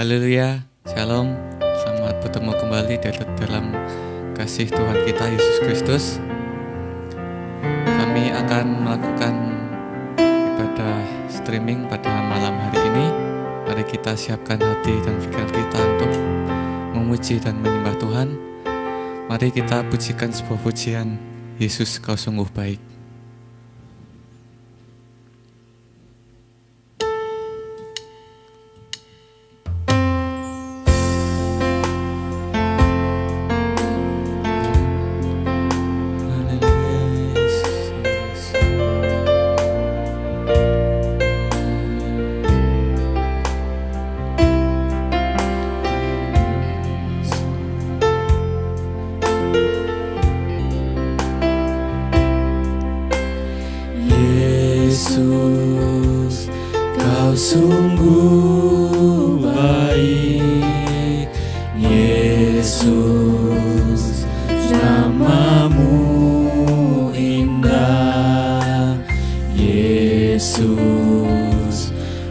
Haleluya, Shalom. Selamat bertemu kembali dalam kasih Tuhan kita Yesus Kristus. Kami akan melakukan ibadah streaming pada malam hari ini. Mari kita siapkan hati dan pikiran kita untuk memuji dan menyembah Tuhan. Mari kita pujikan sebuah pujian, Yesus kau sungguh baik. Yesus, kau sungguh baik. Yesus, namamu indah. Yesus,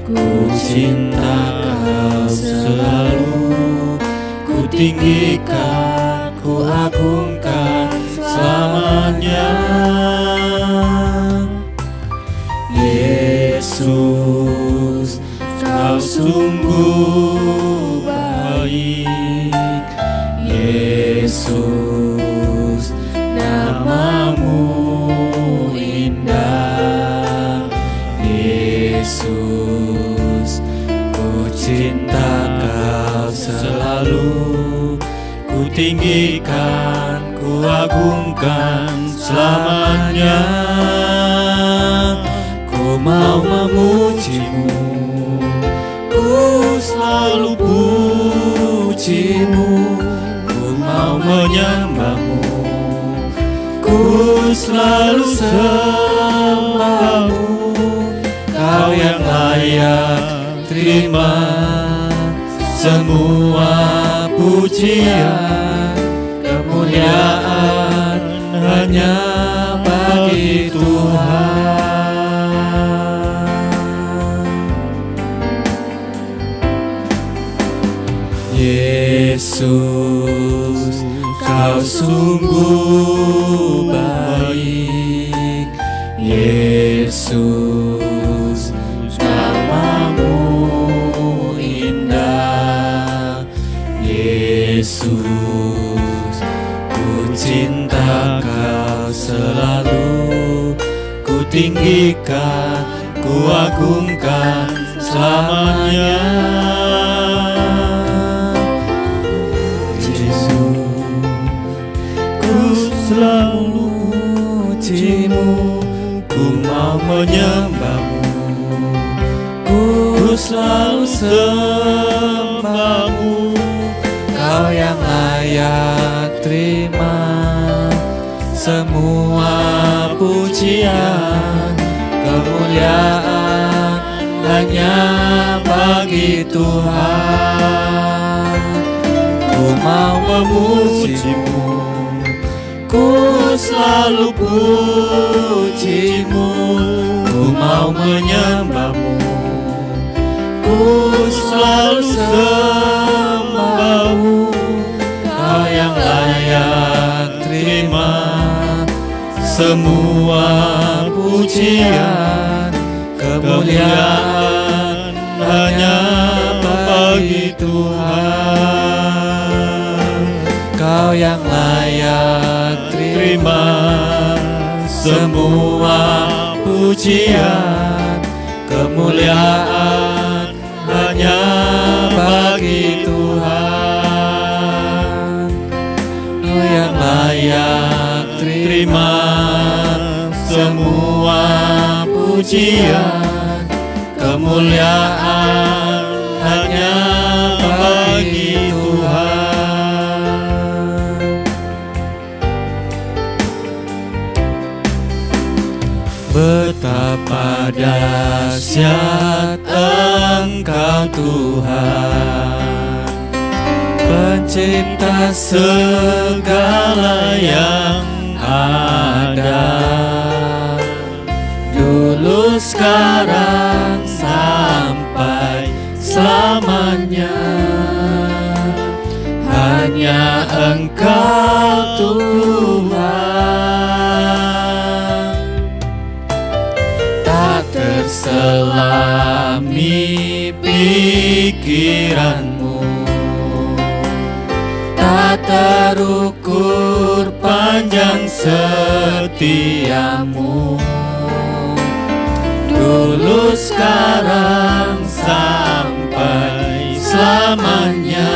ku cinta kau selalu. Ku tinggikan, ku agungkan selamanya. Yesus, kau sungguh baik. Yesus, namamu indah. Yesus, ku cinta kau selalu. Ku tinggikan, ku agungkan selamanya. Ku mau memujimu, ku selalu pujimu. Ku mau menyembahmu, ku selalu sembahmu. Kau yang layak terima semua pujian. Kemuliaan hanya bagi Tuhan. Yesus, kau sungguh baik. Yesus, namamu indah. Yesus, ku cinta kau selalu. Ku tinggikan, ku agungkan selamanya. Selalu pujimu, ku mau menyembahmu, ku selalu sembahmu. Kau yang layak terima semua pujian. Kemuliaan hanya bagi Tuhan. Ku mau memujimu, ku selalu pujimu. Ku mau menyembahmu, ku selalu sembahmu. Kau yang layak terima semua pujian. Kemuliaan hanya bagi Tuhan. Kau yang layak terima semua pujian. Kemuliaan hanya bagi Tuhan. Kau yang layak terima semua pujian. Kemuliaan hanya bagi Tuhan. Betapa dahsyat Engkau Tuhan, pencipta segala yang ada. Dulu, sekarang, sampai selamanya. memahami pikiranmu, tak terukur panjang setiamu, dulu sekarang sampai selamanya.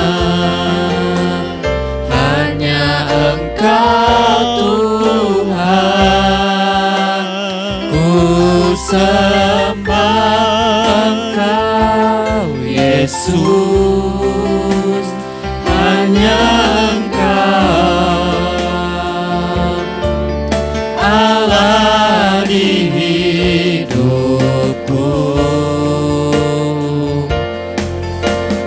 Hanya Engkau Tuhan, ku sembah Engkau Yesus, hanya Engkau Allah di hidupku,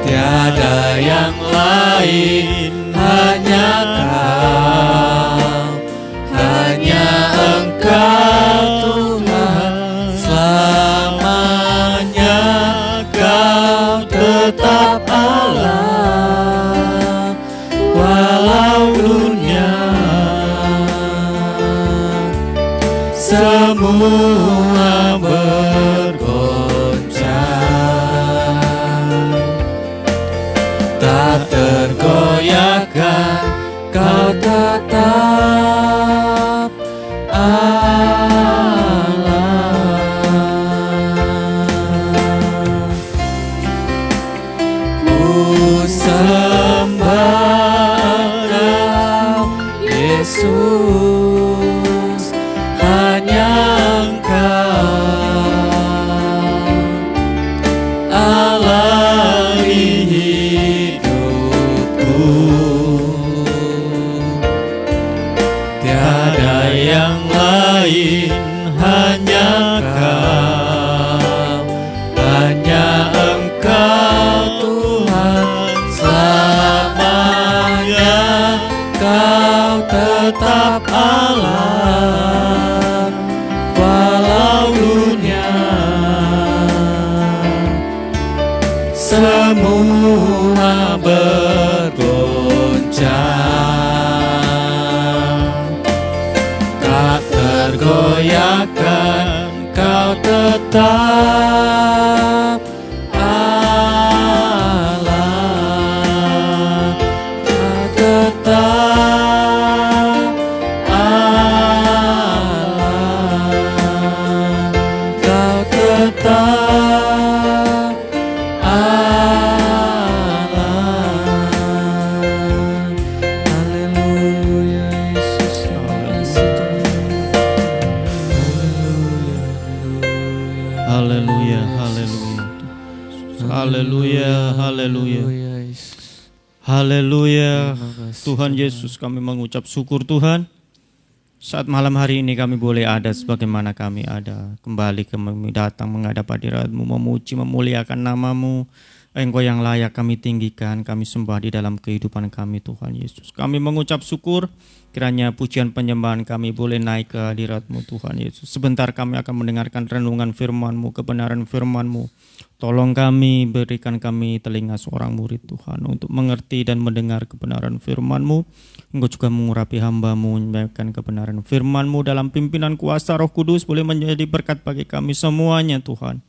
tiada yang lain, hanya Kau, hanya Engkau Tuhan, selamanya Kau tetap Allah, walau dunia semua bergoncang, tak tergoyahkan, Kau tetap Allah. Ku sembah Engkau Yesus, hanya Engkau Allah di hidupku, tiada yang lain, hanya Kau, hanya Engkau Tuhan, selamanya Kau tetap Allah, walau dunia semua bergoncang, tak tergoyahkan, Kau tetap Allah, Kau tetap Allah, Kau tetap Allah. Haleluya Yesus, Haleluya, haleluya. Haleluya, haleluya. Haleluya. Tuhan Yesus, kami mengucap syukur Tuhan. Saat malam hari ini kami boleh ada sebagaimana kami ada. Kembali kami datang menghadap hadirat-Mu, memuji, memuliakan nama-Mu. Engkau yang layak kami tinggikan, kami sembah di dalam kehidupan kami Tuhan Yesus. Kami mengucap syukur, kiranya pujian penyembahan kami boleh naik ke hadirat-Mu Tuhan Yesus. Sebentar kami akan mendengarkan renungan firman-Mu, kebenaran firman-Mu. Tolong kami, berikan kami telinga seorang murid Tuhan untuk mengerti dan mendengar kebenaran firman-Mu. Engkau juga mengurapi hamba-Mu, menyampaikan kebenaran firman-Mu dalam pimpinan kuasa Roh Kudus boleh menjadi berkat bagi kami semuanya Tuhan.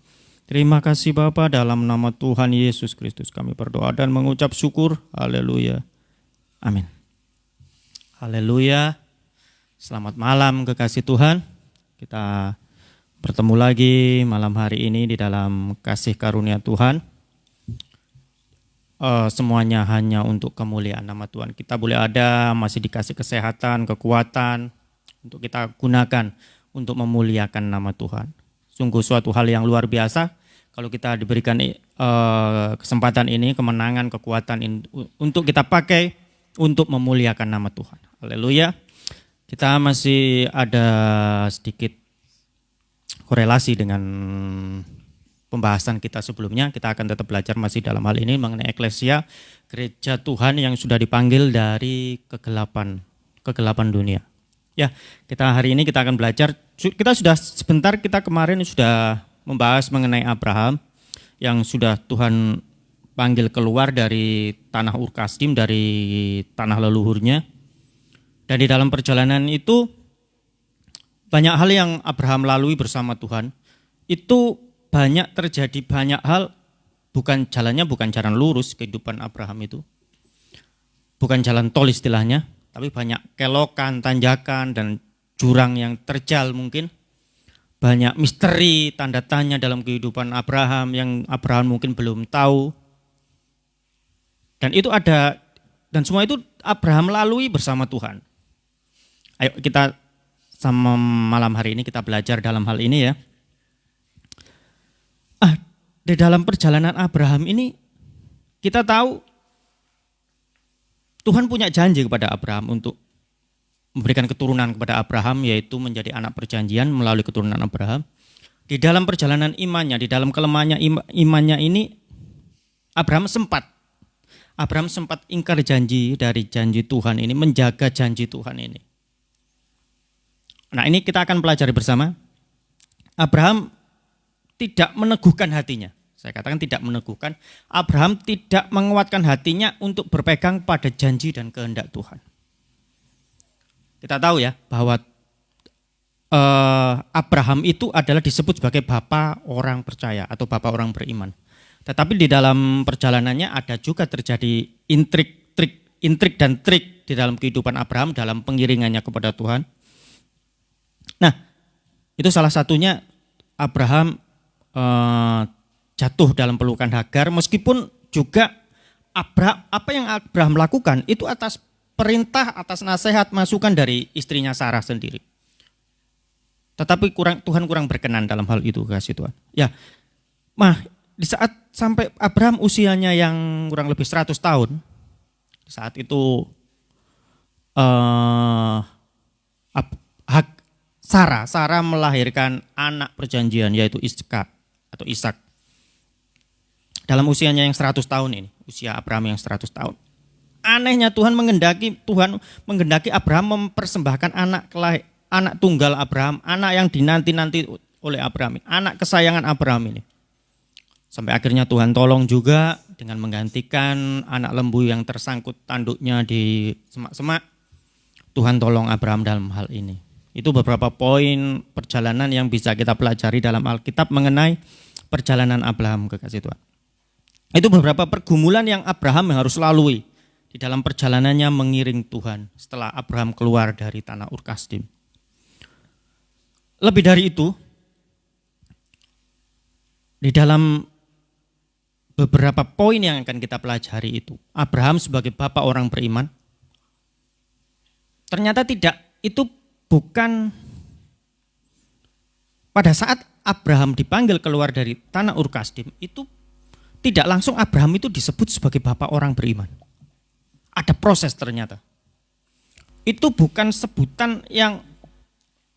Terima kasih Bapa, dalam nama Tuhan Yesus Kristus kami berdoa dan mengucap syukur. Haleluya. Amin. Haleluya. Selamat malam kekasih Tuhan. Kita bertemu lagi malam hari ini di dalam kasih karunia Tuhan. Semuanya hanya untuk kemuliaan nama Tuhan. Kita boleh ada, masih dikasih kesehatan, kekuatan untuk kita gunakan untuk memuliakan nama Tuhan. Sungguh suatu hal yang luar biasa kalau kita diberikan kesempatan ini, kemenangan, kekuatan untuk kita pakai untuk memuliakan nama Tuhan. Haleluya. Kita masih ada sedikit korelasi dengan pembahasan kita sebelumnya. Kita akan tetap belajar masih dalam hal ini mengenai eklesia, gereja Tuhan yang sudah dipanggil dari kegelapan dunia. Ya, kita hari ini kita akan belajar. Kita sudah sebentar, kita kemarin sudah membahas mengenai Abraham yang sudah Tuhan panggil keluar dari tanah Ur Kasdim, dari tanah leluhurnya. Dan di dalam perjalanan itu banyak hal yang Abraham lalui bersama Tuhan. Itu banyak terjadi banyak hal, bukan jalan lurus kehidupan Abraham itu. Bukan jalan tol istilahnya, tapi banyak kelokan, tanjakan, dan jurang yang terjal mungkin. Banyak misteri, tanda tanya dalam kehidupan Abraham yang Abraham mungkin belum tahu. Dan itu ada, dan semua itu Abraham lalui bersama Tuhan. Ayo kita sama malam hari ini kita belajar dalam hal ini ya. Di dalam perjalanan Abraham ini kita tahu Tuhan punya janji kepada Abraham untuk memberikan keturunan kepada Abraham, yaitu menjadi anak perjanjian melalui keturunan Abraham. Di dalam perjalanan imannya, di dalam kelemahannya imannya ini, Abraham sempat ingkar janji dari janji Tuhan ini, menjaga janji Tuhan ini. Nah, ini kita akan pelajari bersama. Abraham tidak meneguhkan hatinya. Saya katakan tidak meneguhkan. Abraham tidak menguatkan hatinya untuk berpegang pada janji dan kehendak Tuhan. Kita tahu ya bahwa Abraham itu adalah disebut sebagai bapa orang percaya atau bapa orang beriman. Tetapi di dalam perjalanannya ada juga terjadi intrik dan trik di dalam kehidupan Abraham dalam pengiringannya kepada Tuhan. Nah, itu salah satunya Abraham jatuh dalam pelukan Hagar, meskipun juga apa yang Abraham lakukan itu atas perintah, atas nasihat, masukan dari istrinya Sarah sendiri. Tetapi Tuhan kurang berkenan dalam hal itu, kasih Tuhan. Ya, di saat sampai Abraham usianya yang kurang lebih 100 tahun, saat itu Sarah melahirkan anak perjanjian, yaitu Ishak. Dalam usianya yang 100 tahun ini, usia Abraham yang 100 tahun. Anehnya Tuhan menghendaki Abraham mempersembahkan anak tunggal Abraham, anak yang dinanti-nanti oleh Abraham, anak kesayangan Abraham ini. Sampai akhirnya Tuhan tolong juga dengan menggantikan anak lembu yang tersangkut tanduknya di semak-semak. Tuhan tolong Abraham dalam hal ini. Itu beberapa poin perjalanan yang bisa kita pelajari dalam Alkitab mengenai perjalanan Abraham, kekasih Tuhan. Itu beberapa pergumulan yang Abraham harus lalui di dalam perjalanannya mengiring Tuhan setelah Abraham keluar dari tanah Ur Kasdim. Lebih dari itu, di dalam beberapa poin yang akan kita pelajari itu, Abraham sebagai bapa orang beriman, ternyata itu bukan pada saat Abraham dipanggil keluar dari tanah Ur Kasdim, itu tidak langsung Abraham itu disebut sebagai bapa orang beriman. Ada proses ternyata. Itu bukan sebutan yang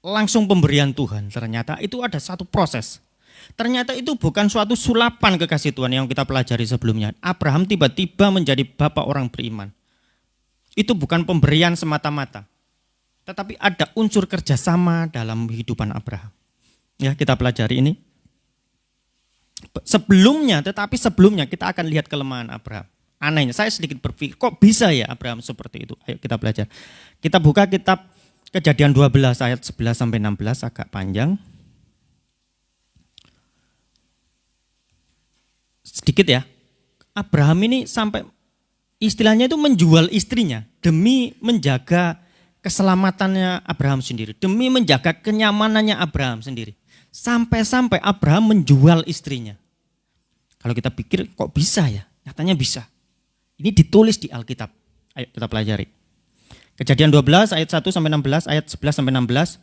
langsung pemberian Tuhan, ternyata itu ada satu proses. Ternyata itu bukan suatu sulapan, kekasih Tuhan, yang kita pelajari sebelumnya. Abraham tiba-tiba menjadi bapa orang beriman. Itu bukan pemberian semata-mata, tetapi ada unsur kerjasama dalam kehidupan Abraham. Ya, kita pelajari ini. Sebelumnya kita akan lihat kelemahan Abraham. Anehnya, saya sedikit berpikir, kok bisa ya Abraham seperti itu? Ayo kita belajar. Kita buka kitab Kejadian 12 ayat 11 sampai 16, agak panjang. Sedikit ya. Abraham ini sampai istilahnya itu menjual istrinya demi menjaga keselamatannya Abraham sendiri, demi menjaga kenyamanannya Abraham sendiri. Sampai-sampai Abraham menjual istrinya. Kalau kita pikir kok bisa ya? Nyatanya bisa. Ini ditulis di Alkitab. Ayo kita pelajari. Kejadian 12 ayat 1 sampai 16, ayat 11 sampai 16.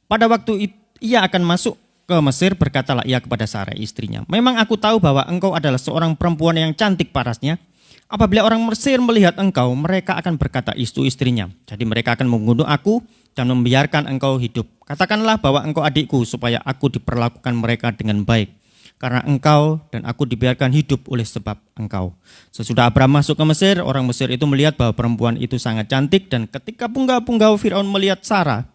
Pada waktu ia akan masuk ke Mesir, berkatalah ia kepada Sarai istrinya, "Memang aku tahu bahwa engkau adalah seorang perempuan yang cantik parasnya. Apabila orang Mesir melihat engkau, mereka akan berkata itu istrinya. Jadi mereka akan membunuh aku dan membiarkan engkau hidup. Katakanlah bahwa engkau adikku, supaya aku diperlakukan mereka dengan baik. Karena engkau dan aku dibiarkan hidup oleh sebab engkau." Sesudah Abraham masuk ke Mesir, orang Mesir itu melihat bahwa perempuan itu sangat cantik, dan ketika punggawa-punggawa Firaun melihat Sarah,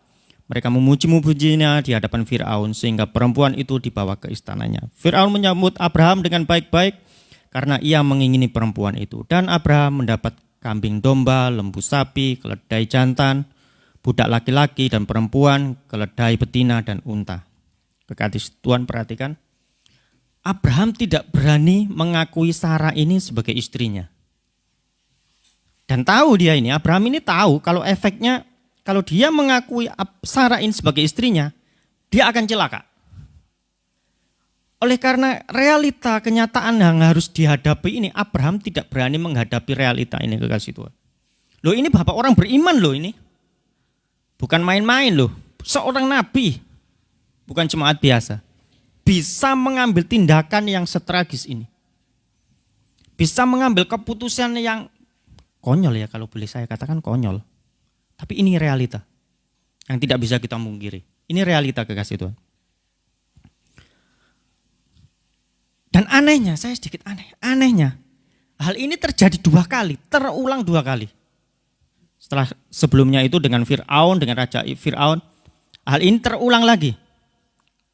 mereka memuji-mujinya di hadapan Firaun, sehingga perempuan itu dibawa ke istananya. Firaun menyambut Abraham dengan baik-baik karena ia mengingini perempuan itu. Dan Abraham mendapat kambing domba, lembu sapi, keledai jantan, budak laki-laki dan perempuan, keledai betina dan unta. Kekasih Tuhan, perhatikan. Abraham tidak berani mengakui Sarah ini sebagai istrinya. Dan tahu dia ini, Abraham ini tahu kalau efeknya, kalau dia mengakui Sarah ini sebagai istrinya, dia akan celaka. Oleh karena realita kenyataan yang harus dihadapi ini, Abraham tidak berani menghadapi realita ini, kekasih Tuhan. Loh, ini bapak orang beriman loh ini. Bukan main-main loh. Seorang nabi, bukan jemaat biasa, bisa mengambil tindakan yang setragis ini. Bisa mengambil keputusan yang konyol ya, kalau boleh saya katakan konyol. Tapi ini realita yang tidak bisa kita mungkiri. Ini realita, kekasih Tuhan. Dan anehnya, saya sedikit anehnya, hal ini terjadi 2 kali, terulang 2 kali. Setelah sebelumnya itu dengan Fir'aun, dengan Raja Fir'aun, hal ini terulang lagi.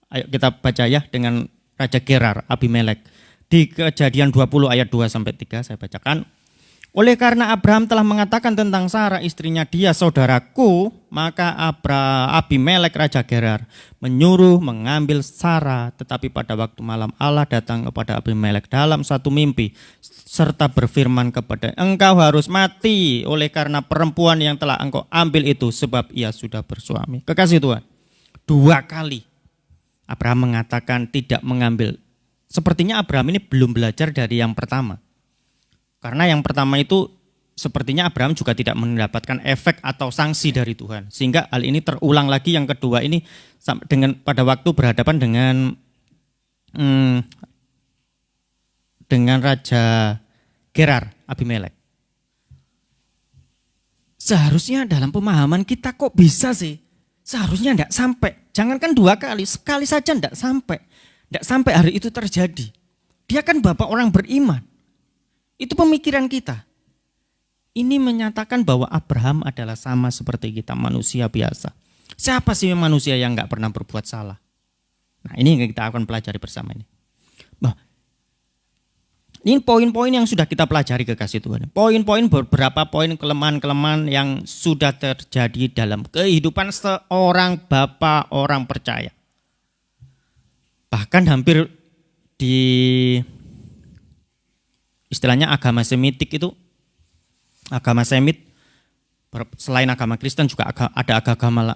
Ayo kita baca ya dengan Raja Gerar, Abimelek. Di Kejadian 20 ayat 2-3 saya bacakan. Oleh karena Abraham telah mengatakan tentang Sarah istrinya, dia saudaraku, maka Abimelek Raja Gerar menyuruh mengambil Sarah. Tetapi pada waktu malam Allah datang kepada Abimelek dalam satu mimpi, serta berfirman kepada, engkau harus mati oleh karena perempuan yang telah engkau ambil itu, sebab ia sudah bersuami. Kekasih Tuhan, 2 kali Abraham mengatakan tidak mengambil. Sepertinya Abraham ini belum belajar dari yang pertama. Karena yang pertama itu sepertinya Abraham juga tidak mendapatkan efek atau sanksi dari Tuhan. Sehingga hal ini terulang lagi yang kedua ini dengan pada waktu berhadapan dengan Raja Gerar, Abimelek. Seharusnya dalam pemahaman kita kok bisa sih? Seharusnya tidak sampai. Jangankan 2 kali, sekali saja tidak sampai. Tidak sampai hari itu terjadi. Dia kan bapak orang beriman. Itu pemikiran kita. Ini menyatakan bahwa Abraham adalah sama seperti kita, manusia biasa. Siapa sih manusia yang nggak pernah berbuat salah? Nah, ini yang kita akan pelajari bersama ini. Nah, ini poin-poin yang sudah kita pelajari, kekasih Tuhan. Poin-poin beberapa poin kelemahan-kelemahan yang sudah terjadi dalam kehidupan seorang bapak orang percaya. Bahkan hampir di istilahnya agama Semitik itu, agama Semit, selain agama Kristen juga ada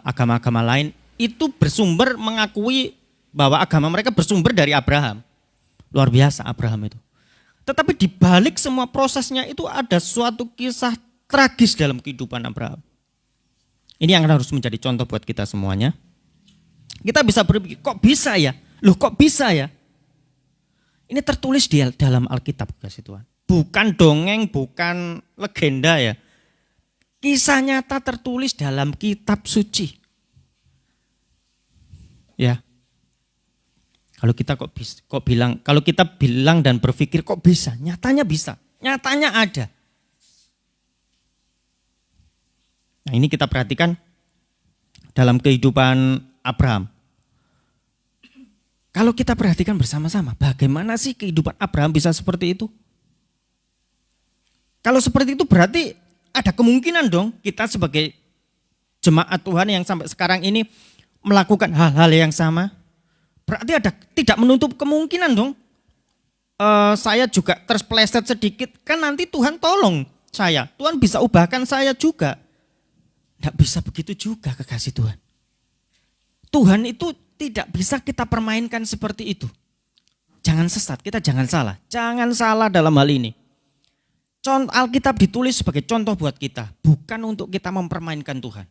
agama-agama lain, itu bersumber mengakui bahwa agama mereka bersumber dari Abraham. Luar biasa Abraham itu. Tetapi di balik semua prosesnya itu ada suatu kisah tragis dalam kehidupan Abraham. Ini yang harus menjadi contoh buat kita semuanya. Kita bisa berpikir, kok bisa ya? Loh, kok bisa ya? Ini tertulis di dalam Alkitab, kasih Tuhan. Bukan dongeng, bukan legenda ya. Kisah nyata tertulis dalam kitab suci. Ya. Kalau kita kalau kita bilang dan berpikir kok bisa? Nyatanya bisa. Nyatanya ada. Nah, ini kita perhatikan dalam kehidupan Abraham. Kalau kita perhatikan bersama-sama, bagaimana sih kehidupan Abraham bisa seperti itu? Kalau seperti itu berarti ada kemungkinan dong kita sebagai jemaat Tuhan yang sampai sekarang ini melakukan hal-hal yang sama. Berarti tidak menutup kemungkinan dong. Saya juga terpeleset sedikit, kan nanti Tuhan tolong saya. Tuhan bisa ubahkan saya juga. Tidak bisa begitu juga, kekasih Tuhan. Tuhan itu tidak bisa kita permainkan seperti itu. Jangan sesat, kita jangan salah. Jangan salah dalam hal ini. Alkitab ditulis sebagai contoh buat kita, bukan untuk kita mempermainkan Tuhan.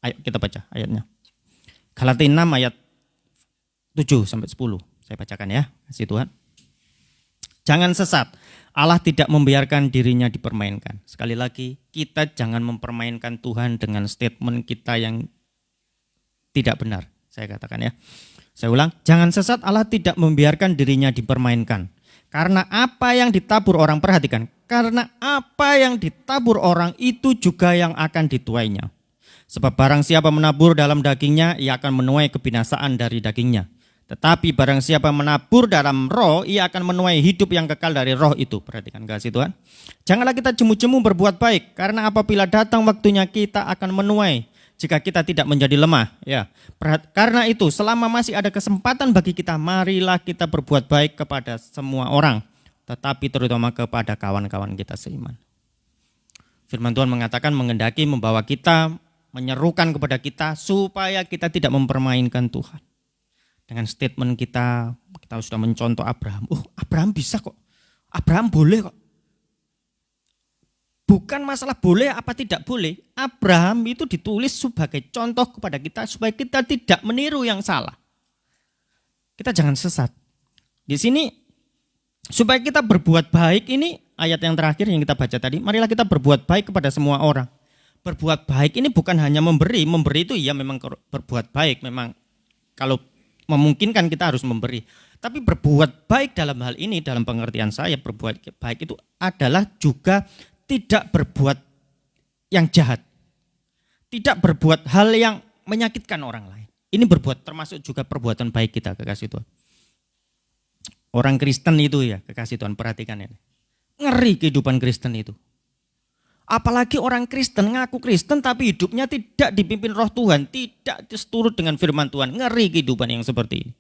Ayo kita baca ayatnya. Galatia 6 ayat 7-10. Saya bacakan ya, kasih Tuhan. Jangan sesat. Allah tidak membiarkan dirinya dipermainkan. Sekali lagi, kita jangan mempermainkan Tuhan dengan statement kita yang tidak benar. Saya katakan ya. Saya ulang, jangan sesat, Allah tidak membiarkan dirinya dipermainkan. Karena apa yang ditabur orang, perhatikan. Karena apa yang ditabur orang itu juga yang akan dituainya. Sebab barang siapa menabur dalam dagingnya, ia akan menuai kebinasaan dari dagingnya. Tetapi barang siapa menabur dalam roh, ia akan menuai hidup yang kekal dari roh itu. Perhatikan kasih Tuhan. Janganlah kita jemu-jemu berbuat baik, karena apabila datang waktunya kita akan menuai jika kita tidak menjadi lemah. Ya, karena itu selama masih ada kesempatan bagi kita, marilah kita berbuat baik kepada semua orang, tetapi terutama kepada kawan-kawan kita seiman. Firman Tuhan mengatakan mengendaki membawa kita, menyerukan kepada kita supaya kita tidak mempermainkan Tuhan. Dengan statement kita sudah mencontoh Abraham. Abraham bisa kok. Abraham boleh kok. Bukan masalah boleh apa tidak boleh. Abraham itu ditulis sebagai contoh kepada kita supaya kita tidak meniru yang salah. Kita jangan sesat. Di sini supaya kita berbuat baik, ini ayat yang terakhir yang kita baca tadi. Marilah kita berbuat baik kepada semua orang. Berbuat baik ini bukan hanya memberi. Memberi itu ya memang berbuat baik. Memang kalau memungkinkan kita harus memberi. Tapi berbuat baik dalam hal ini, dalam pengertian saya, berbuat baik itu adalah juga tidak berbuat yang jahat. Tidak berbuat hal yang menyakitkan orang lain. Ini berbuat termasuk juga perbuatan baik kita, kekasih Tuhan. Orang Kristen itu ya, kekasih Tuhan, perhatikan ini. Ngeri kehidupan Kristen itu. Apalagi orang Kristen, ngaku Kristen tapi hidupnya tidak dipimpin roh Tuhan, tidak seturut dengan firman Tuhan. Ngeri kehidupan yang seperti ini.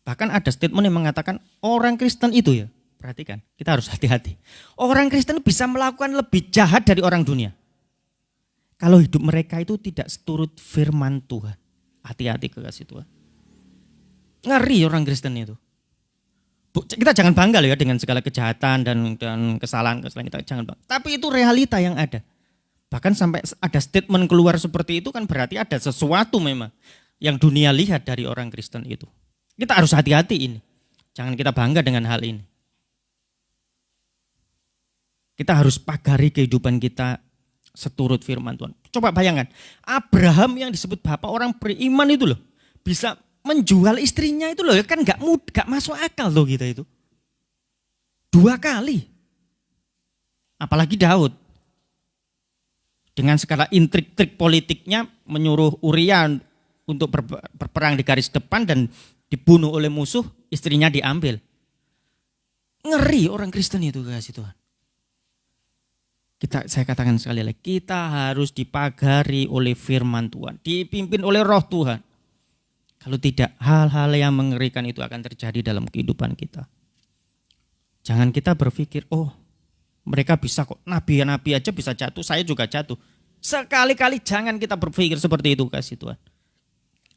Bahkan ada statement yang mengatakan orang Kristen itu ya, perhatikan, kita harus hati-hati. Orang Kristen bisa melakukan lebih jahat dari orang dunia. Kalau hidup mereka itu tidak seturut firman Tuhan. Hati-hati kekasih Tuhan. Ngeri orang Kristen itu. Kita jangan bangga loh ya dengan segala kejahatan dan kesalahan kita jangan bangga. Tapi itu realita yang ada. Bahkan sampai ada statement keluar seperti itu kan berarti ada sesuatu memang yang dunia lihat dari orang Kristen itu. Kita harus hati-hati ini. Jangan kita bangga dengan hal ini. Kita harus pagari kehidupan kita seturut firman Tuhan. Coba bayangkan, Abraham yang disebut bapak orang beriman itu loh, bisa menjual istrinya itu loh, kan gak masuk akal loh kita itu. 2 kali. Apalagi Daud. Dengan segala intrik-trik politiknya menyuruh Uria untuk berperang di garis depan dan dibunuh oleh musuh, istrinya diambil. Ngeri orang Kristen itu kasih Tuhan. Saya katakan sekali lagi, kita harus dipagari oleh firman Tuhan, dipimpin oleh roh Tuhan. Kalau tidak, hal-hal yang mengerikan itu akan terjadi dalam kehidupan kita. Jangan kita berpikir, mereka bisa kok, nabi-nabi aja bisa jatuh, saya juga jatuh. Sekali-kali jangan kita berpikir seperti itu kasih Tuhan.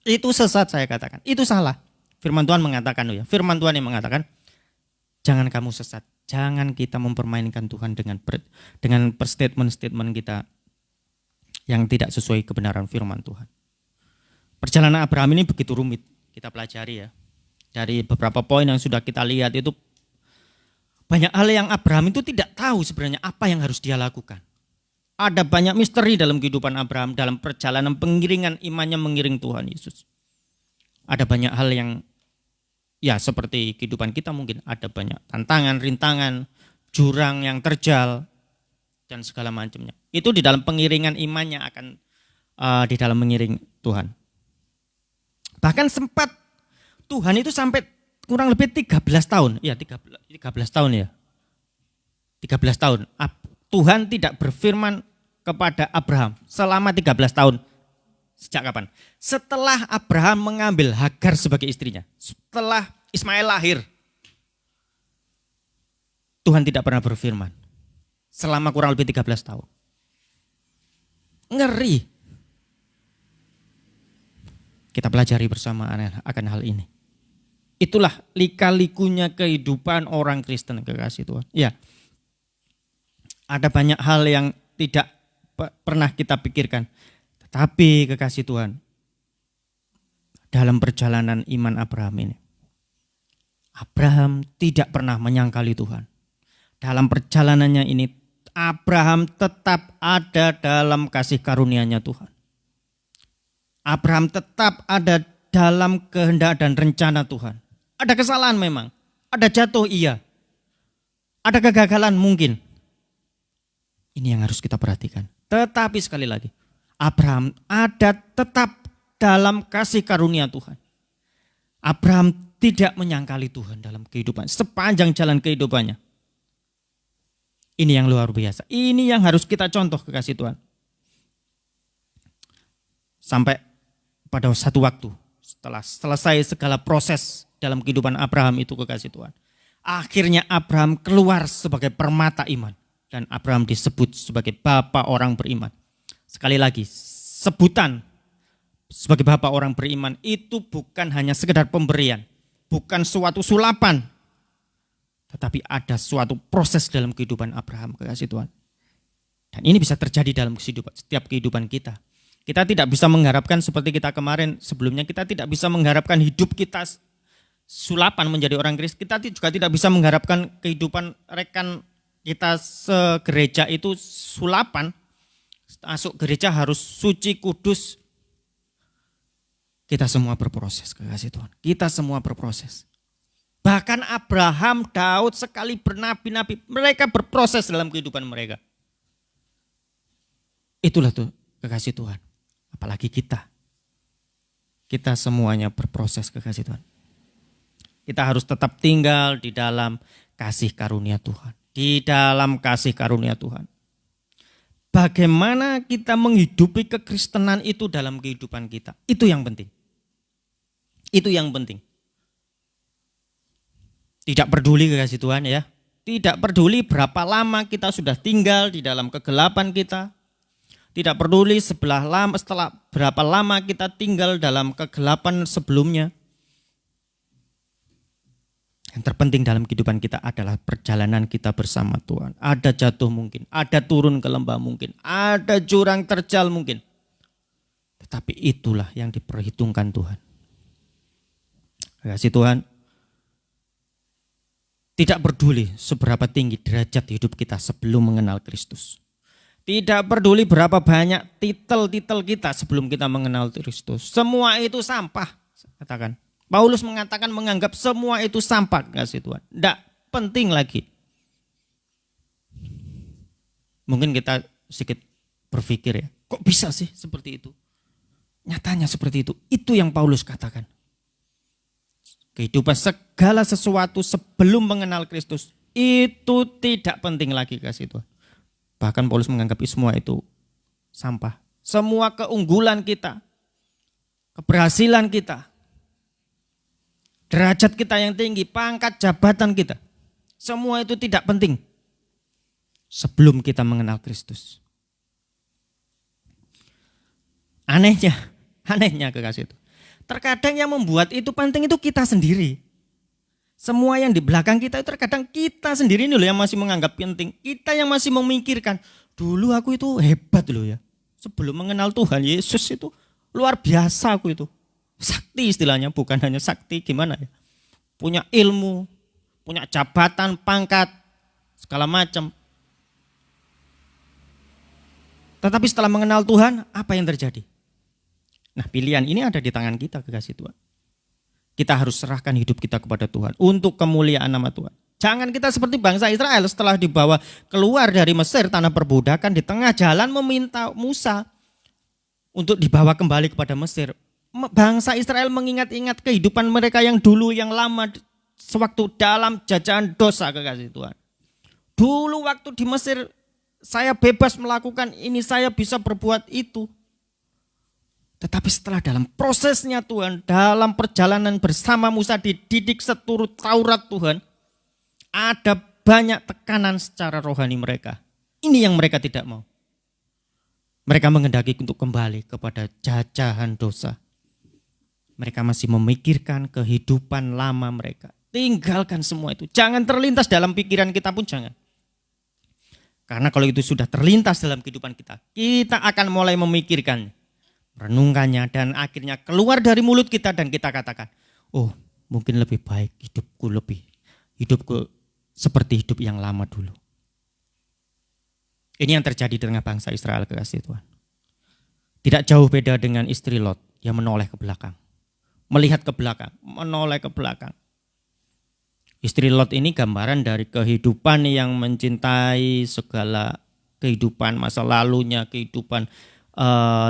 Itu sesat saya katakan, itu salah. Firman Tuhan mengatakan, firman Tuhan yang mengatakan, jangan kamu sesat. Jangan kita mempermainkan Tuhan dengan statement-statement kita yang tidak sesuai kebenaran firman Tuhan. Perjalanan Abraham ini begitu rumit, kita pelajari ya. Dari beberapa poin yang sudah kita lihat itu banyak hal yang Abraham itu tidak tahu sebenarnya apa yang harus dia lakukan. Ada banyak misteri dalam kehidupan Abraham dalam perjalanan pengiringan imannya mengiring Tuhan Yesus. Ada banyak hal yang ya seperti kehidupan kita mungkin ada banyak tantangan, rintangan, jurang yang terjal dan segala macamnya. Itu di dalam pengiringan imannya akan di dalam mengiring Tuhan. Bahkan sempat Tuhan itu sampai kurang lebih 13 tahun. Ya 13 tahun ya. 13 tahun. Tuhan tidak berfirman kepada Abraham selama 13 tahun. Sejak kapan? Setelah Abraham mengambil Hagar sebagai istrinya. Setelah Ismail lahir. Tuhan tidak pernah berfirman. Selama kurang lebih 13 tahun. Ngeri. Kita pelajari bersama akan hal ini. Itulah lika-likunya kehidupan orang Kristen, kekasih Tuhan. Ya. Ada banyak hal yang tidak pernah kita pikirkan. Tapi kekasih Tuhan, dalam perjalanan iman Abraham ini, Abraham tidak pernah menyangkali Tuhan. Dalam perjalanannya ini, Abraham tetap ada dalam kasih karunia-Nya Tuhan. Abraham tetap ada dalam kehendak dan rencana Tuhan. Ada kesalahan memang, ada jatuh iya, ada kegagalan mungkin. Ini yang harus kita perhatikan. Tetapi sekali lagi, Abraham ada tetap dalam kasih karunia Tuhan. Abraham tidak menyangkali Tuhan dalam kehidupan sepanjang jalan kehidupannya. Ini yang luar biasa. Ini yang harus kita contoh kekasih Tuhan. Sampai pada satu waktu, setelah selesai segala proses dalam kehidupan Abraham itu, kekasih Tuhan, akhirnya Abraham keluar sebagai permata iman. Dan Abraham disebut sebagai bapa orang beriman. Sekali lagi, sebutan sebagai bapa orang beriman itu bukan hanya sekedar pemberian, bukan suatu sulapan, tetapi ada suatu proses dalam kehidupan Abraham, kekasih Tuhan. Dan ini bisa terjadi dalam setiap kehidupan kita. Kita tidak bisa mengharapkan seperti kita kemarin sebelumnya, kita tidak bisa mengharapkan hidup kita sulapan menjadi orang Kristen. Kita juga tidak bisa mengharapkan kehidupan rekan kita segereja itu sulapan. Masuk gereja harus suci, kudus. Kita semua berproses, kekasih Tuhan. Kita semua berproses. Bahkan Abraham, Daud, sekali bernabi-nabi, mereka berproses dalam kehidupan mereka. Itulah tuh kekasih Tuhan. Apalagi kita. Kita semuanya berproses, kekasih Tuhan. Kita harus tetap tinggal di dalam kasih karunia Tuhan. Di dalam kasih karunia Tuhan. Bagaimana kita menghidupi kekristenan itu dalam kehidupan kita. Itu yang penting. Itu yang penting. Tidak peduli, kekasih Tuhan ya. Tidak peduli berapa lama kita sudah tinggal di dalam kegelapan kita. Tidak peduli setelah berapa lama kita tinggal dalam kegelapan sebelumnya. Yang terpenting dalam kehidupan kita adalah perjalanan kita bersama Tuhan. Ada jatuh mungkin, ada turun ke lembah mungkin, ada jurang terjal mungkin. Tetapi itulah yang diperhitungkan Tuhan. Kasih Tuhan, tidak peduli seberapa tinggi derajat hidup kita sebelum mengenal Kristus. Tidak peduli berapa banyak titel-titel kita sebelum kita mengenal Kristus. Semua itu sampah, katakan. Paulus mengatakan menganggap semua itu sampah, kasih Tuhan. Tidak penting lagi. Mungkin kita sedikit berpikir ya, kok bisa sih seperti itu? Nyatanya seperti itu. Itu yang Paulus katakan. Kehidupan segala sesuatu sebelum mengenal Kristus itu tidak penting lagi, kasih Tuhan. Bahkan Paulus menganggap semua itu sampah. Semua keunggulan kita, keberhasilan kita, derajat kita yang tinggi, pangkat jabatan kita, semua itu tidak penting sebelum kita mengenal Kristus. Anehnya kekasih itu. Terkadang yang membuat itu penting itu kita sendiri. Semua yang di belakang kita itu terkadang kita sendiri ini loh yang masih menganggap penting. Kita yang masih memikirkan, dulu aku itu hebat loh ya. Sebelum mengenal Tuhan Yesus itu luar biasa aku itu. Sakti istilahnya, bukan hanya sakti gimana ya. Punya ilmu, punya jabatan, pangkat, segala macam. Tetapi setelah mengenal Tuhan, apa yang terjadi? Nah, pilihan ini ada di tangan kita, kekasih Tuhan. Kita harus serahkan hidup kita kepada Tuhan untuk kemuliaan nama Tuhan. Jangan kita seperti bangsa Israel setelah dibawa keluar dari Mesir, tanah perbudakan, di tengah jalan meminta Musa untuk dibawa kembali kepada Mesir. Bangsa Israel mengingat-ingat kehidupan mereka yang dulu, yang lama, sewaktu dalam jajahan dosa, kekasih Tuhan. Dulu waktu di Mesir, saya bebas melakukan ini, saya bisa berbuat itu. Tetapi setelah dalam prosesnya Tuhan, dalam perjalanan bersama Musa dididik seturut Taurat Tuhan, ada banyak tekanan secara rohani mereka. Ini yang mereka tidak mau. Mereka menghendaki untuk kembali kepada jajahan dosa. Mereka masih memikirkan kehidupan lama mereka. Tinggalkan semua itu. Jangan terlintas dalam pikiran kita pun jangan. Karena kalau itu sudah terlintas dalam kehidupan kita, kita akan mulai memikirkannya, merenungkannya, dan akhirnya keluar dari mulut kita dan kita katakan, oh mungkin lebih baik hidupku seperti hidup yang lama dulu. Ini yang terjadi dengan bangsa Israel, kekasih Tuhan. Tidak jauh beda dengan istri Lot yang menoleh ke belakang. Melihat ke belakang, menoleh ke belakang. Istri Lot ini gambaran dari kehidupan yang mencintai segala kehidupan masa lalunya, kehidupan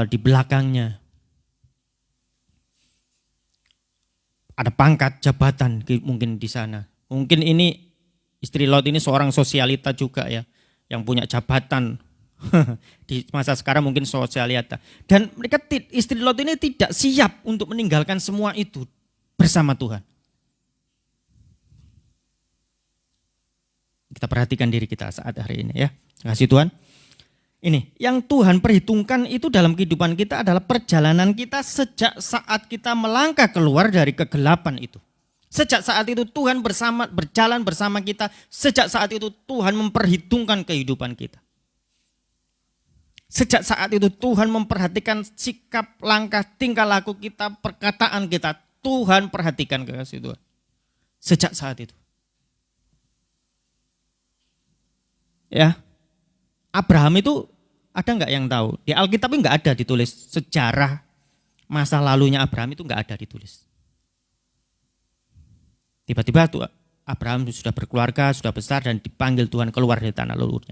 di belakangnya. Ada pangkat, jabatan mungkin di sana. Mungkin ini istri Lot ini seorang sosialita juga ya, yang punya jabatan Di masa sekarang mungkin sosialita. Dan mereka istri Lot ini tidak siap untuk meninggalkan semua itu bersama Tuhan. Kita perhatikan diri kita saat hari ini ya. Terima kasih Tuhan. Ini yang Tuhan perhitungkan itu dalam kehidupan kita adalah perjalanan kita sejak saat kita melangkah keluar dari kegelapan itu. Sejak saat itu Tuhan berjalan bersama kita. Sejak saat itu Tuhan memperhitungkan kehidupan kita. Sejak saat itu Tuhan memperhatikan sikap, langkah, tingkah laku kita, perkataan kita. Tuhan perhatikan kekasih Tuhan. Sejak saat itu. Ya, Abraham itu ada nggak yang tahu? Di Alkitab nggak ada ditulis sejarah masa lalunya Abraham itu nggak ada ditulis. Tiba-tiba tuh Abraham sudah berkeluarga, sudah besar dan dipanggil Tuhan keluar dari tanah leluhurnya.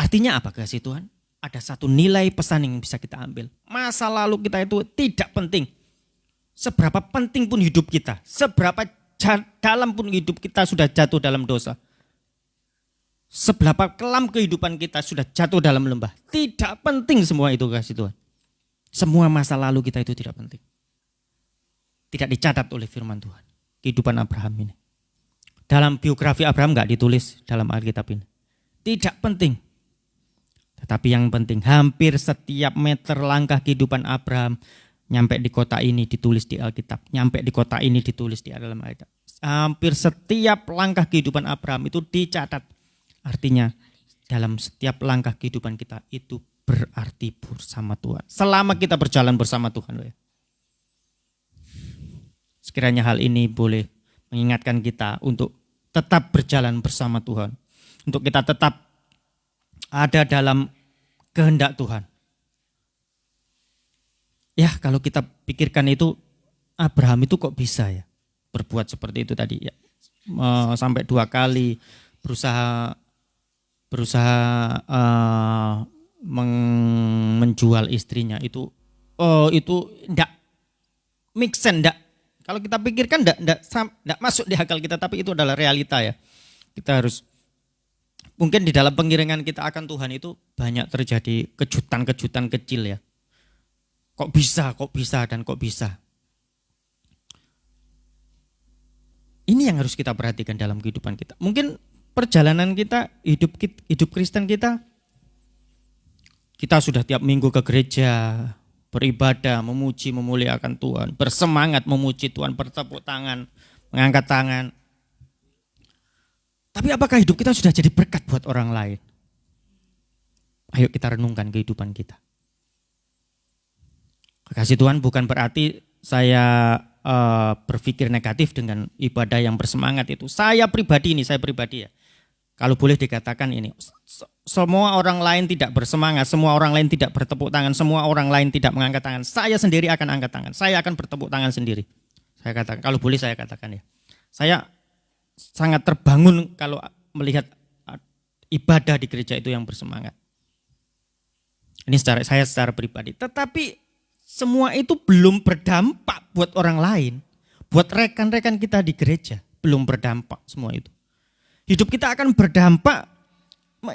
Artinya apa kasih Tuhan? Ada satu nilai pesan yang bisa kita ambil. Masa lalu kita itu tidak penting. Seberapa penting pun hidup kita, seberapa dalam pun hidup kita sudah jatuh dalam dosa. Seberapa kelam kehidupan kita sudah jatuh dalam lembah. Tidak penting semua itu kasih Tuhan. Semua masa lalu kita itu tidak penting. Tidak dicatat oleh firman Tuhan. Kehidupan Abraham ini. Dalam biografi Abraham enggak ditulis dalam Alkitab ini. Tidak penting. Tetapi yang penting hampir setiap meter langkah kehidupan Abraham. Nyampe di kota ini ditulis di Alkitab. Nyampe di kota ini ditulis di dalam Alkitab. Hampir setiap langkah kehidupan Abraham itu dicatat. Artinya dalam setiap langkah kehidupan kita itu berarti bersama Tuhan. Selama kita berjalan bersama Tuhan. Sekiranya hal ini boleh mengingatkan kita untuk tetap berjalan bersama Tuhan. Untuk kita tetap ada dalam kehendak Tuhan. Ya kalau kita pikirkan itu Abraham itu kok bisa ya berbuat seperti itu tadi ya. Sampai 2 kali berusaha menjual istrinya itu enggak make sense, enggak. Kalau kita pikirkan enggak masuk di akal kita, tapi itu adalah realita ya. Kita harus mungkin di dalam pengiringan kita akan Tuhan itu banyak terjadi kejutan-kejutan kecil ya. Kok bisa dan kok bisa. Ini yang harus kita perhatikan dalam kehidupan kita. Mungkin perjalanan kita, hidup Kristen kita sudah tiap minggu ke gereja, beribadah, memuji, memuliakan Tuhan, bersemangat memuji Tuhan, bertepuk tangan, mengangkat tangan. Tapi apakah hidup kita sudah jadi berkat buat orang lain? Ayo kita renungkan kehidupan kita. Kasih Tuhan bukan berarti saya berpikir negatif dengan ibadah yang bersemangat itu. Saya pribadi ya. Kalau boleh dikatakan ini, semua orang lain tidak bersemangat, semua orang lain tidak bertepuk tangan, semua orang lain tidak mengangkat tangan. Saya sendiri akan angkat tangan, saya akan bertepuk tangan sendiri. Saya katakan, kalau boleh saya katakan ya. Saya sangat terbangun kalau melihat ibadah di gereja itu yang bersemangat. Ini saya secara pribadi. Tetapi semua itu belum berdampak buat orang lain. Buat rekan-rekan kita di gereja, belum berdampak semua itu. Hidup kita akan berdampak,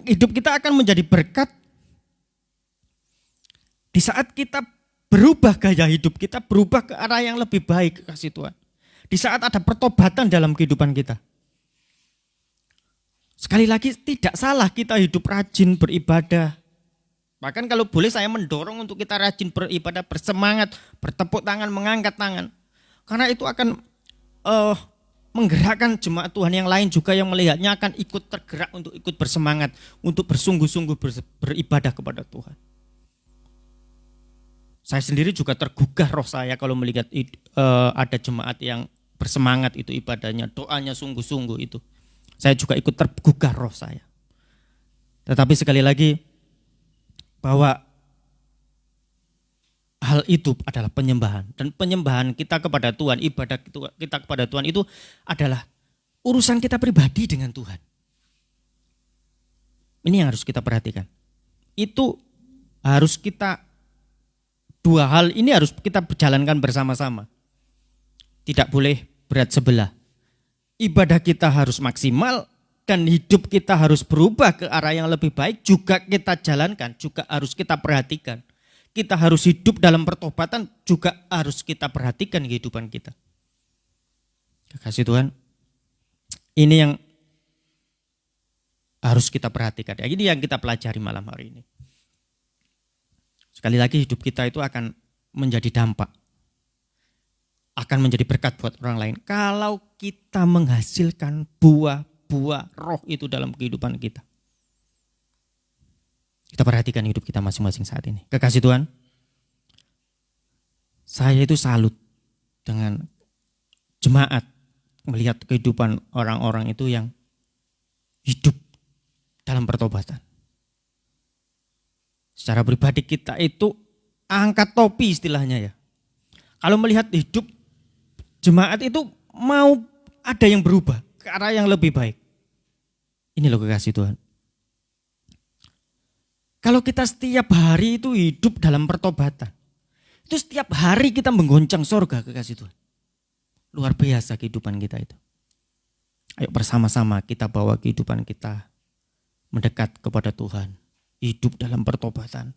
hidup kita akan menjadi berkat di saat kita berubah gaya hidup kita, berubah ke arah yang lebih baik kasih Tuhan. Di saat ada pertobatan dalam kehidupan kita. Sekali lagi tidak salah kita hidup rajin beribadah. Bahkan kalau boleh saya mendorong untuk kita rajin beribadah, bersemangat, bertepuk tangan, mengangkat tangan. Karena itu akan menggerakkan jemaat Tuhan yang lain juga yang melihatnya akan ikut tergerak untuk ikut bersemangat, untuk bersungguh-sungguh beribadah kepada Tuhan. Saya sendiri juga tergugah roh saya kalau melihat ada jemaat yang bersemangat itu ibadahnya, doanya sungguh-sungguh itu. Saya juga ikut tergugah roh saya. Tetapi sekali lagi bahwa hal itu adalah penyembahan. Dan penyembahan kita kepada Tuhan, ibadah kita kepada Tuhan itu adalah urusan kita pribadi dengan Tuhan. Ini yang harus kita perhatikan. Itu harus kita, dua hal ini harus kita berjalankan bersama-sama. Tidak boleh berat sebelah. Ibadah kita harus maksimal, dan hidup kita harus berubah ke arah yang lebih baik juga kita jalankan, juga harus kita perhatikan. Kita harus hidup dalam pertobatan, juga harus kita perhatikan kehidupan kita. Kasih Tuhan, ini yang harus kita perhatikan. Ini yang kita pelajari malam hari ini. Sekali lagi hidup kita itu akan menjadi dampak, akan menjadi berkat buat orang lain kalau kita menghasilkan buah-buah roh itu dalam kehidupan kita. Kita perhatikan hidup kita masing-masing saat ini. Kekasih Tuhan, saya itu salut dengan jemaat melihat kehidupan orang-orang itu yang hidup dalam pertobatan. Secara pribadi kita itu angkat topi istilahnya ya. Kalau melihat hidup jemaat itu mau ada yang berubah ke arah yang lebih baik. Ini loh kekasih Tuhan. Kalau kita setiap hari itu hidup dalam pertobatan, itu setiap hari kita menggoncang sorga kekasih Tuhan. Luar biasa kehidupan kita itu. Ayo bersama-sama kita bawa kehidupan kita mendekat kepada Tuhan. Hidup dalam pertobatan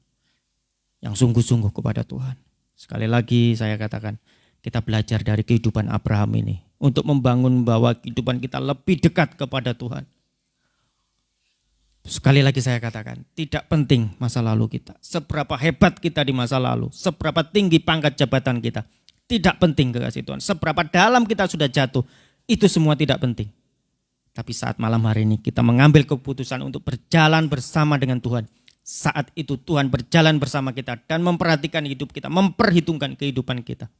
yang sungguh-sungguh kepada Tuhan. Sekali lagi saya katakan, kita belajar dari kehidupan Abraham ini untuk membangun bahwa kehidupan kita lebih dekat kepada Tuhan. Sekali lagi saya katakan, tidak penting masa lalu kita, seberapa hebat kita di masa lalu, seberapa tinggi pangkat jabatan kita, tidak penting kekasih Tuhan. Seberapa dalam kita sudah jatuh, itu semua tidak penting. Tapi saat malam hari ini kita mengambil keputusan untuk berjalan bersama dengan Tuhan. Saat itu Tuhan berjalan bersama kita dan memperhatikan hidup kita, memperhitungkan kehidupan kita.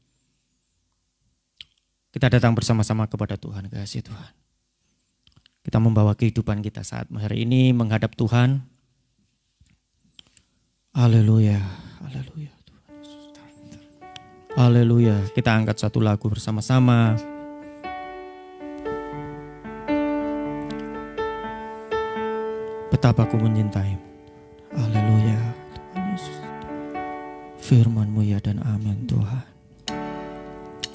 Kita datang bersama-sama kepada Tuhan, kekasih Tuhan. Kita membawa kehidupan kita saat hari ini menghadap Tuhan. Haleluya, haleluya. Haleluya. Kita angkat satu lagu bersama-sama. Betapa aku menyintaimu. Haleluya. Tuhan Yesus. Firman-Mu ya dan amin Tuhan.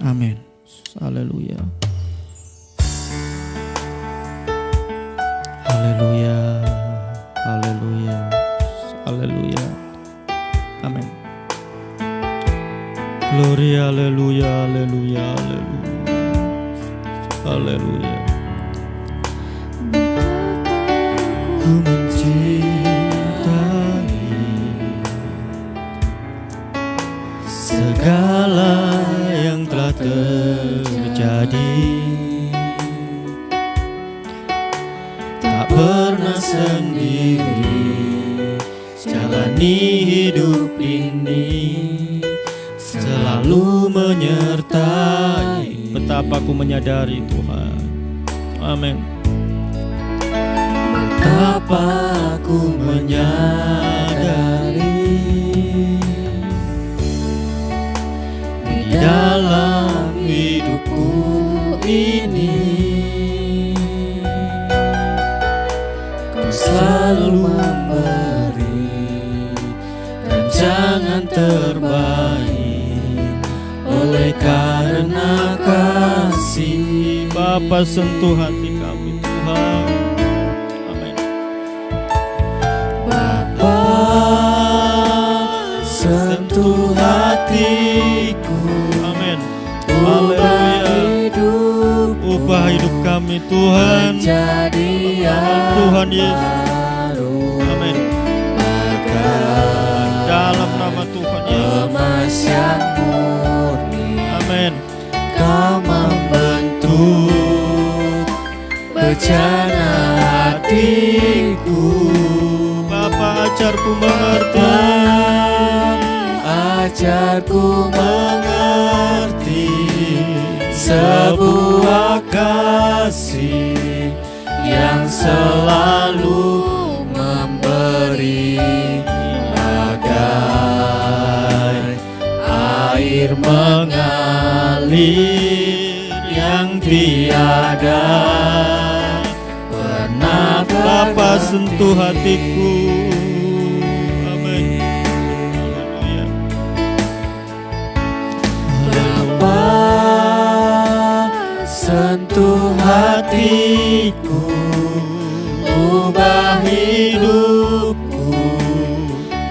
Amin. Haleluya. Haleluya. Haleluya. Haleluya. Amin. Gloria, haleluya, haleluya, haleluya. Haleluya. Ku mencintai segala yang telah terjadi, tak pernah sendiri jalani hidup ini, selalu menyertai. Betapa ku menyadari Tuhan. Amin. Betapa aku menyadari di dalam hidupku ini, Kau selalu memberi rancangan terbaik. Oleh karena kasih, Bapa sentuh hati kami Tuhan. Sentuh hatiku, amin. Haleluya. Ubah hidup kami Tuhan, Tuhan Yesus. Amin. Dalam nama Tuhan Yesus. Amin. Kau membentuk bejana hatiku, Bapa ajarku mengerti. Ajarku mengerti sebuah kasih yang selalu memberi, bagai air mengalir yang tiada pernah. Bapa sentuh hatiku. Sentuh hatiku hidupku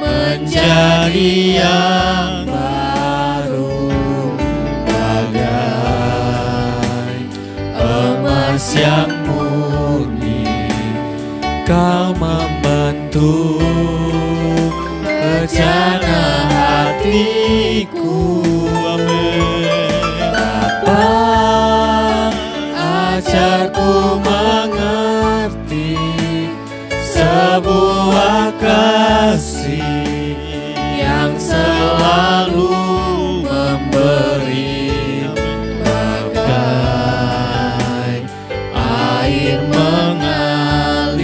menjadi yang baru, bagai emas yang murni. Kau membentuk rencana hatiku. Bapa, ajarku mengerti sebuah kasih yang selalu memberi, bagai air mengalir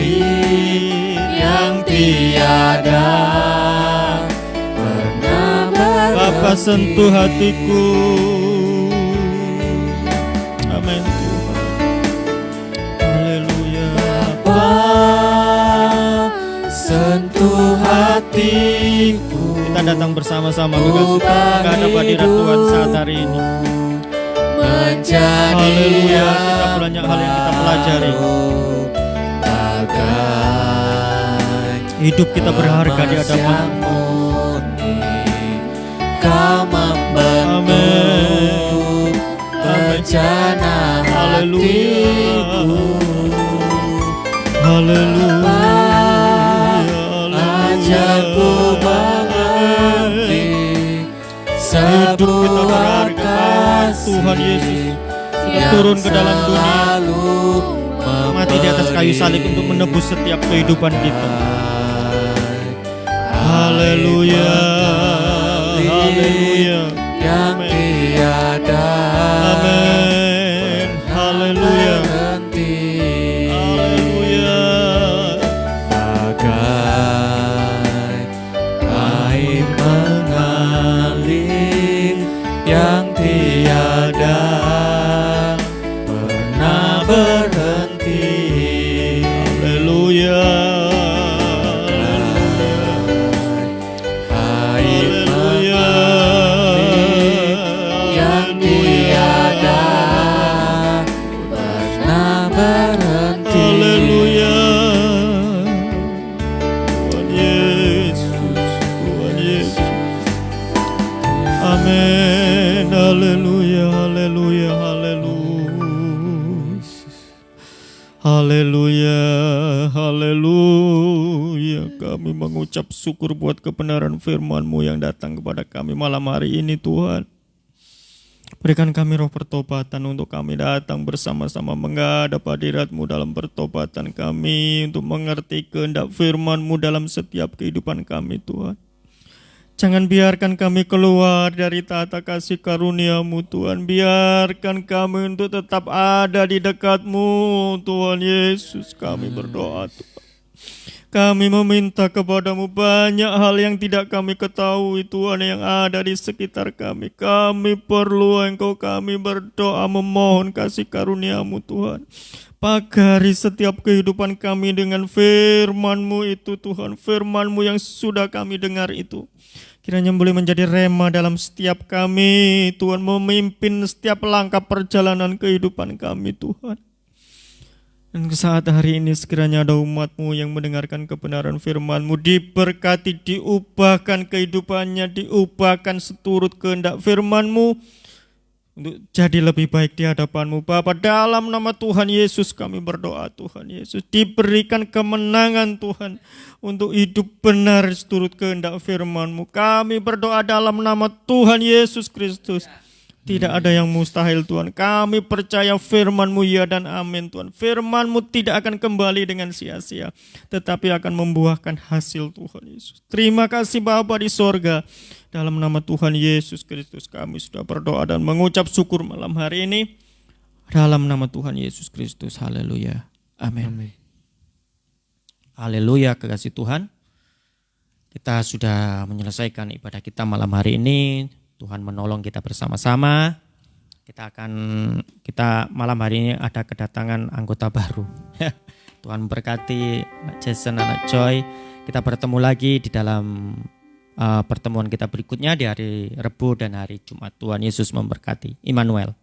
yang tiada pernah berhenti. Bapa, sentuh hatiku. Amin Tuhan. Haleluya. Bapa, sentuh hatiku. Kita datang bersama-sama menghadap hadirat Tuhan saat hari ini. Menjadi Haleluya. Kita yang banyak hal yang kita pelajari. bagai Hidup kita berharga di emas hadapan yang murni. Kau membentuk Amin. rencana Haleluya. hatiku. Haleluya. Ajarku mengerti Hidup kita sebuah berharga. Tuhan Yesus yang turun ke dalam dunia, selalu mati di atas kayu salib untuk menebus setiap kehidupan kita. Haleluya. Haleluya. Yang tiada Amin. Haleluya. berhenti, Haleluya. bagai air mengalir yang tiada pernah berhenti. Haleluya. Air Haleluya. yang tiada pernah berhenti. Haleluya. Tuhan Yesus, Tuhan Yesus. Amin. Haleluya, haleluya, haleluya. Haleluya, haleluya. Kami mengucap syukur buat kebenaran firman-Mu yang datang kepada kami malam hari ini, Tuhan. Berikan kami roh pertobatan untuk kami datang bersama-sama menghadap hadirat-Mu dalam pertobatan kami, untuk mengerti kehendak firman-Mu dalam setiap kehidupan kami, Tuhan. Jangan biarkan kami keluar dari tata kasih karunia-Mu, Tuhan. Biarkan kami untuk tetap ada di dekat-Mu, Tuhan Yesus. Kami berdoa, Tuhan. Kami meminta kepadamu banyak hal yang tidak kami ketahui, Tuhan, yang ada di sekitar kami. Kami perlu Engkau, kami berdoa memohon kasih karunia-Mu, Tuhan. Pagari setiap kehidupan kami dengan firman-Mu itu, Tuhan. Firman-Mu yang sudah kami dengar itu. Kiranya boleh menjadi rema dalam setiap kami, Tuhan. Memimpin setiap langkah perjalanan kehidupan kami, Tuhan. Dan saat hari ini sekiranya ada umat-Mu yang mendengarkan kebenaran firman-Mu, diberkati, diubahkan kehidupannya, diubahkan seturut kehendak firman-Mu, untuk jadi lebih baik di hadapan-Mu, Bapa. Dalam nama Tuhan Yesus kami berdoa, Tuhan Yesus. Diberikan kemenangan, Tuhan, untuk hidup benar seturut kehendak firman-Mu. Kami berdoa dalam nama Tuhan Yesus Kristus. Tidak ada yang mustahil, Tuhan. Kami percaya firman-Mu ya dan amin, Tuhan. Firman-Mu tidak akan kembali dengan sia-sia, tetapi akan membuahkan hasil, Tuhan Yesus. Terima kasih Bapa di sorga. Dalam nama Tuhan Yesus Kristus kami sudah berdoa dan mengucap syukur malam hari ini. Dalam nama Tuhan Yesus Kristus. Haleluya. Amin. Haleluya, kekasih Tuhan. Kita sudah menyelesaikan ibadah kita malam hari ini. Tuhan menolong kita bersama-sama. Kita malam hari ini ada kedatangan anggota baru. Tuhan berkati Anak Jason, Anak Joy. Kita bertemu lagi di dalam pertemuan kita berikutnya di hari Rabu dan hari Jumat. Tuhan Yesus memberkati. Immanuel.